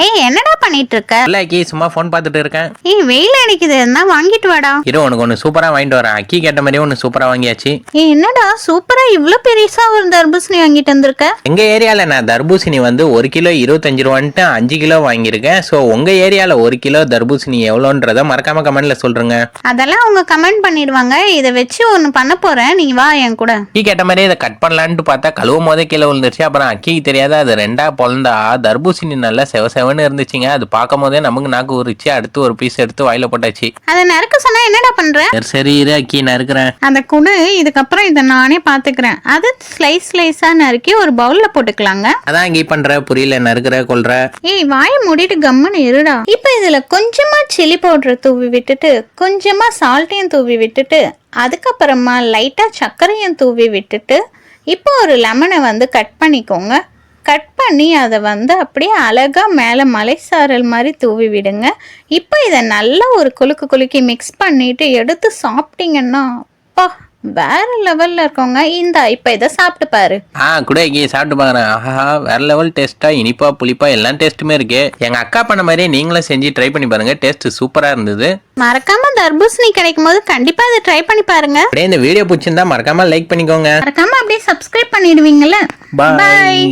ஏய் என்னடா பண்ணிட்டு இருக்க? இல்ல அக்கி சும்மா போன் பார்த்துட்டு இருக்கேன். ஏய் வெயில் அடிக்குது, என்ன வாங்கிட்டு வாடா. இரு உனக்கு ஒன்று சூப்பரா வாங்கிட்டு வரேன். அக்கி கேட்ட மாதிரியே ஒன்று சூப்பரா வாங்கியாச்சு. ஏய் என்னடா சூப்பரா இவ்ளோ பெருசா ஒரு தர்பூசணி வாங்கிட்டு வந்திருக்க? எங்க ஏரியால நான் தர்பூசணி வந்து 1 கிலோ 25 ரூபான்ட்டு 5 கிலோ வாங்கியிருக்கேன். ஸோ உங்க ஏரியால 1 கிலோ தர்பூசணி எவ்வளோன்றத மறக்காம கமெண்ட்ல சொல்றேங்க. அதெல்லாம் அவங்க கமெண்ட் பண்ணிடுவாங்க. இதை வச்சு ஒன்னு பண்ண போறேன், நீ வா என் கூட. அக்கி கேட்ட மாதிரியே இதை கட் பண்ணலான்ட்டு பார்த்தா கழுவும் போதே கீழே விழுந்துருச்சு. அப்புறம் அக்கிக்கு தெரியாத அது 2ஆ பொழந்தா தர்பூசணி நல்லா செவன்னு இருந்துச்சுங்க. அது பார்க்கும் போதே நமக்கு நாக்கு உரிச்சு அடுத்து ஒரு பீஸ் எடுத்து வாயில போட்டாச்சு. அதை நறுக்க சொன்னா என்னடா பண்ற? சரி இரு அக்கி நறுக்கிறேன். அதை கொடு, இதுக்கப்புறம் இதை நானே பாத்துக்கிறேன். அது ஸ்லைஸா நறுக்கி ஒரு பவுல்ல போட்டுக்கலாங்க. அதான் அக்கி பண்ற புரியல, நறுக்கிற கொள்ற. ஏய் வாயை மூடிட்டு கம்முன்னு இருடா. இப்போ இதுல கொஞ்சமா சில்லி பவுடர் தூவி விட்டுட்டு, கொஞ்சமா சால்ட்டையும் தூவி விட்டுட்டு, அதுக்கப்புறமா லைட்டா சர்க்கரையும் தூவி விட்டுட்டு, இப்போ ஒரு லெமனை வந்து கட் பண்ணிக்கோங்க. கட் பண்ணி அதை வந்து அப்படியே அழகாக மேலே மலைசாரல் மாதிரி தூவி விடுங்க. இப்போ இதை நல்லா ஒரு குலுக்கி மிக்ஸ் பண்ணிட்டு எடுத்து சாப்பிட்டீங்கன்னா அப்பா வேற லெவல்ல இருக்கோங்க. இந்த இப்போ இதை சாப்பிட்டு பாரு. கூட சாப்பிட்டு பாக்குறேன். ஆஹா வேற லெவல் டேஸ்டா, இனிப்பா புளிப்பா எல்லா டேஸ்ட்டுமே இருக்கு. எங்க அக்கா பண்ண மாதிரியே நீங்களும் செஞ்சு ட்ரை பண்ணி பாருங்க. டேஸ்ட் சூப்பரா இருந்தது. மறக்காம தர்பூசணி கிடைக்கும் போது கண்டிப்பா இதை ட்ரை பண்ணி பாருங்க. அப்படியே இந்த வீடியோ பிடிச்சிருந்தா மறக்காம லைக் பண்ணிக்கோங்க. மறக்காம அப்படியே சப்ஸ்கிரைப் பண்ணிடுவீங்கல்ல. பாய்.